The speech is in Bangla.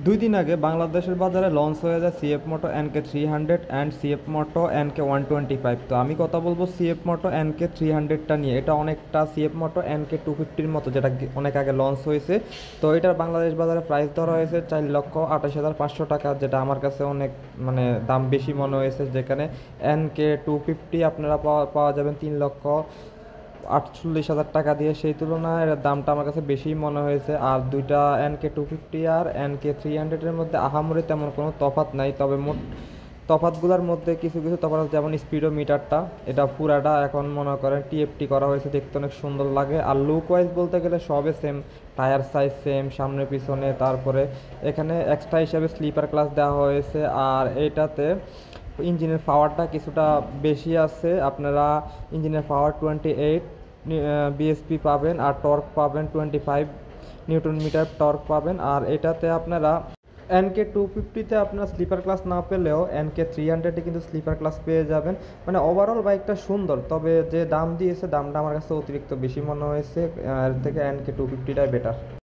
2 দিন আগে বাংলাদেশের বাজারে লঞ্চ হয়ে যায় CF Moto NK 300 and CF Moto NK 125। তো আমি কথা বলবো সিএফ মোটো NK 300টা নিয়ে। এটা অনেকটা সিএফ মোটো NK 250-র মতো, যেটা অনেক আগে লঞ্চ হয়েছে। তো এটার বাংলাদেশ বাজারে প্রাইস ধরা হয়েছে 4,28,500 টাকা, যেটা আমার কাছে অনেক মানে দাম বেশি মনে হয়েছে। যেখানে NK 250 আপনারা পাওয়া পাওয়া যাবেন 3,48,000 টাকা দিয়ে, সেই তুলনায় এর দামটা আমার কাছে বেশি মনে হয়েছে। আর দুইটা NK 250 আর NK 300-এর মধ্যে আহামরি তেমন কোনো তফাৎ নাই, তবে মোট তফাৎগুলোর মধ্যে কিছু কিছু তফাৎ আছে, যেমন স্পিডোমিটারটা, এটা পুরাটা এখন মনে করেন টিএফটি করা হয়েছে, দেখতে অনেক সুন্দর লাগে। আর লুক ওয়াইজ বলতে গেলে সবে সেম, টায়ার সাইজ সেম সামনে পিছনে। তারপরে এখানে এক্সট্রা হিসাবে স্লিপার ক্লাস দেওয়া হয়েছে। আর এটাতে ইঞ্জিনের পাওয়ারটা কিছুটা বেশি আছে। আপনারা ইঞ্জিনের পাওয়ার 28 বিএসপি পাবেন, আর টর্ক পাবেন 25 নিউটন মিটার টর্ক পাবেন। আর এটাতে আপনারা NK 250-তে আপনারা স্লিপার ক্লাস না পেলেও NK 300-এ কিন্তু স্লিপার ক্লাস পেয়ে যাবেন। মানে ওভারঅল বাইকটা সুন্দর, তবে যে দাম দিয়েছে দামটা আমার কাছে অতিরিক্ত বেশি মনে হয়েছে। এর থেকে NK 250টাই বেটার।